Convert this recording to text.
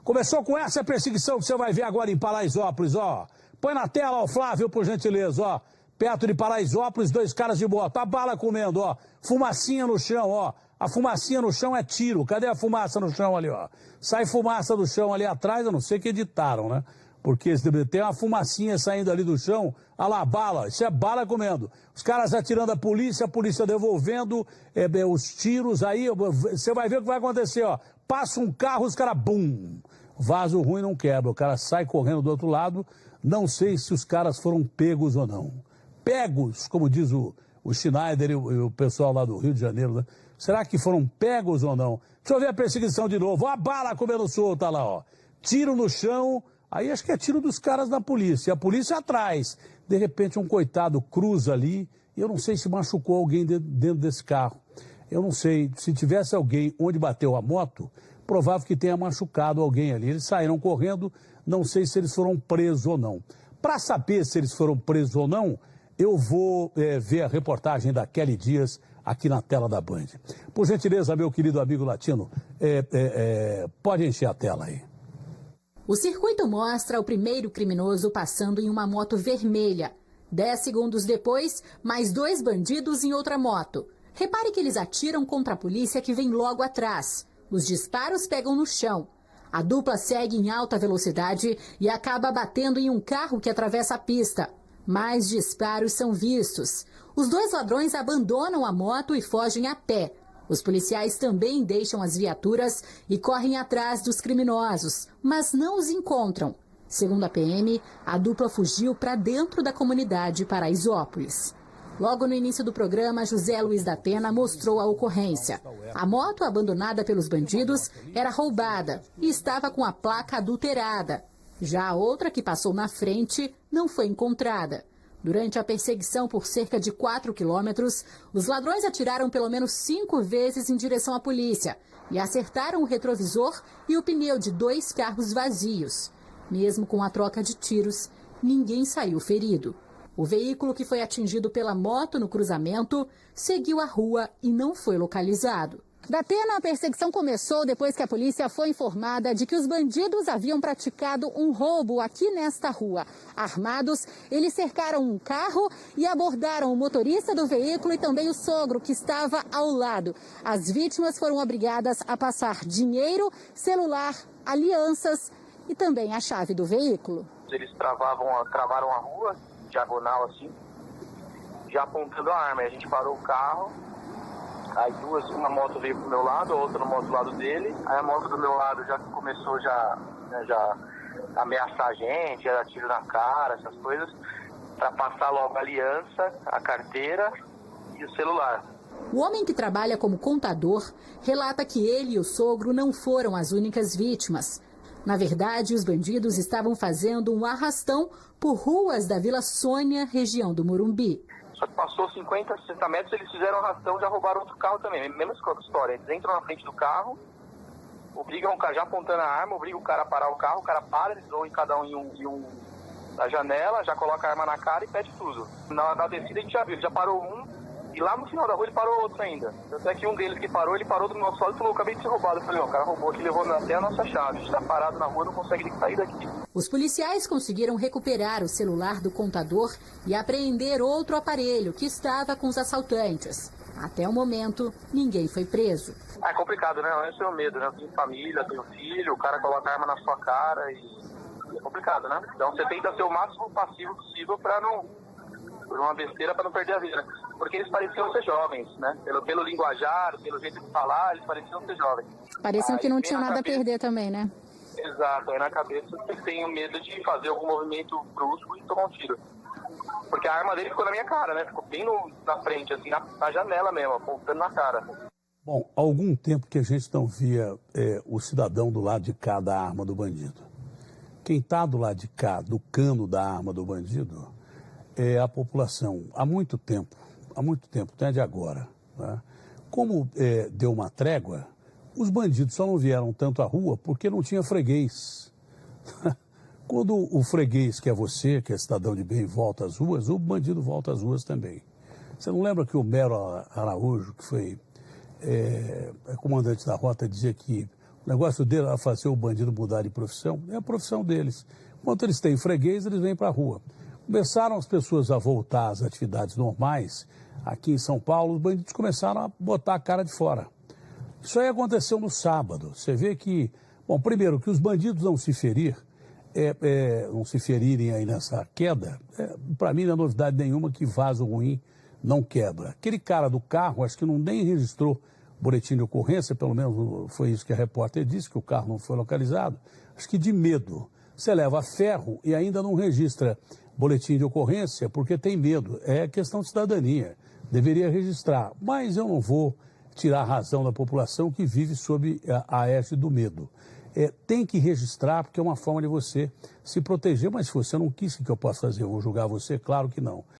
Começou com essa perseguição que você vai ver agora em Paraisópolis, ó. Põe na tela, ó, Flávio, por gentileza, ó. Perto de Paraisópolis, 2 caras de moto. A bala comendo, ó. Fumacinha no chão, ó. A fumacinha no chão é tiro. Cadê a fumaça no chão ali, ó? Sai fumaça do chão ali atrás, eu não sei que editaram, né? Porque tem uma fumacinha saindo ali do chão. Olha lá, bala. Isso é bala comendo. Os caras atirando a polícia devolvendo os tiros. Aí você vai ver o que vai acontecer, ó. Passa um carro, os caras, bum. Vaso ruim não quebra. O cara sai correndo do outro lado. Não sei se os caras foram pegos ou não. Pegos, como diz o Schneider e o pessoal lá do Rio de Janeiro, né? Será que foram pegos ou não? Deixa eu ver a perseguição de novo. Ó, a bala comendo solta lá, ó. Tiro no chão. Aí acho que é tiro dos caras da polícia. A polícia atrás. De repente um coitado cruza ali. E eu não sei se machucou alguém dentro desse carro. Eu não sei. Se tivesse alguém onde bateu a moto, provável que tenha machucado alguém ali. Eles saíram correndo. Não sei se eles foram presos ou não. Para saber se eles foram presos ou não, eu vou ver a reportagem da Kelly Dias aqui na tela da Band. Por gentileza, meu querido amigo latino, pode encher a tela aí. O circuito mostra o primeiro criminoso passando em uma moto vermelha. 10 segundos depois, mais 2 bandidos em outra moto. Repare que eles atiram contra a polícia que vem logo atrás. Os disparos pegam no chão. A dupla segue em alta velocidade e acaba batendo em um carro que atravessa a pista. Mais disparos são vistos. Os 2 ladrões abandonam a moto e fogem a pé. Os policiais também deixam as viaturas e correm atrás dos criminosos, mas não os encontram. Segundo a PM, a dupla fugiu para dentro da comunidade Paraisópolis. Logo no início do programa, José Luiz da Pena mostrou a ocorrência. A moto abandonada pelos bandidos era roubada e estava com a placa adulterada. Já a outra, que passou na frente, não foi encontrada. Durante a perseguição por cerca de 4 quilômetros, os ladrões atiraram pelo menos 5 vezes em direção à polícia e acertaram o retrovisor e o pneu de 2 carros vazios. Mesmo com a troca de tiros, ninguém saiu ferido. O veículo que foi atingido pela moto no cruzamento seguiu a rua e não foi localizado. Da Pena, a perseguição começou depois que a polícia foi informada de que os bandidos haviam praticado um roubo aqui nesta rua. Armados, eles cercaram um carro e abordaram o motorista do veículo e também o sogro, que estava ao lado. As vítimas foram obrigadas a passar dinheiro, celular, alianças e também a chave do veículo. Eles travaram a rua, diagonal assim, já apontando a arma. A gente parou o carro. Aí uma moto veio pro meu lado, a outra moto do lado dele. Aí a moto do meu lado já começou já ameaçar a gente, era tiro na cara, essas coisas, para passar logo a aliança, a carteira e o celular. O homem que trabalha como contador relata que ele e o sogro não foram as únicas vítimas. Na verdade, os bandidos estavam fazendo um arrastão por ruas da Vila Sônia, região do Morumbi. Só que passou 50, 60 metros, eles fizeram arrastão, já roubaram outro carro também. Mesma história, eles entram na frente do carro, obrigam o cara, já apontando a arma, obrigam o cara a parar o carro, o cara para, eles vão em cada um na janela, já coloca a arma na cara e pede tudo. Na descida a gente já viu, ele já parou um, e lá no final da rua ele parou outro ainda. Até que um deles que parou, ele parou do nosso lado e falou, acabei de ser roubado. Eu falei, ó, o cara roubou aqui, levou até a nossa chave. A gente tá parado na rua, não consegue nem sair daqui. Os policiais conseguiram recuperar o celular do contador e apreender outro aparelho que estava com os assaltantes. Até o momento, ninguém foi preso. É complicado, né? Esse é o medo, né? Eu tenho família, tenho filho, o cara coloca a arma na sua cara e é complicado, né? Então você tenta ser o máximo passivo possível para não... por uma besteira, para não perder a vida, né? Porque eles pareciam ser jovens, né? Pelo linguajar, pelo jeito de falar, eles pareciam ser jovens. Pareciam que não tinham nada a perder também, né? Exato, aí na cabeça você tem medo de fazer algum movimento brusco e tomar um tiro. Porque a arma dele ficou na minha cara, né? Ficou bem na frente, assim, na janela mesmo, apontando na cara. Bom, há algum tempo que a gente não via o cidadão do lado de cá da arma do bandido. Quem está do lado de cá, do cano da arma do bandido, é a população. Há muito tempo, não é de agora. Né? Como deu uma trégua, os bandidos só não vieram tanto à rua porque não tinha freguês. Quando o freguês, que é você, que é cidadão de bem, volta às ruas, o bandido volta às ruas também. Você não lembra que o Mero Araújo, que foi comandante da rota, dizia que O negócio dele é fazer o bandido mudar de profissão, é a profissão deles. Enquanto eles têm freguês, eles vêm para a rua. Começaram as pessoas a voltar às atividades normais. Aqui em São Paulo, os bandidos começaram a botar a cara de fora. Isso aí aconteceu no sábado. Você vê que, bom, primeiro, que os bandidos não se ferirem aí nessa queda, para mim não é novidade nenhuma que vaso ruim não quebra. Aquele cara do carro, acho que não nem registrou boletim de ocorrência, pelo menos foi isso que a repórter disse, que o carro não foi localizado. Acho que de medo. Você leva ferro e ainda não registra boletim de ocorrência porque tem medo. É questão de cidadania. Deveria registrar. Mas eu não vou tirar a razão da população que vive sob a égide do medo. Tem que registrar porque é uma forma de você se proteger. Mas se você não quis, o que eu posso fazer? Eu vou julgar você? Claro que não.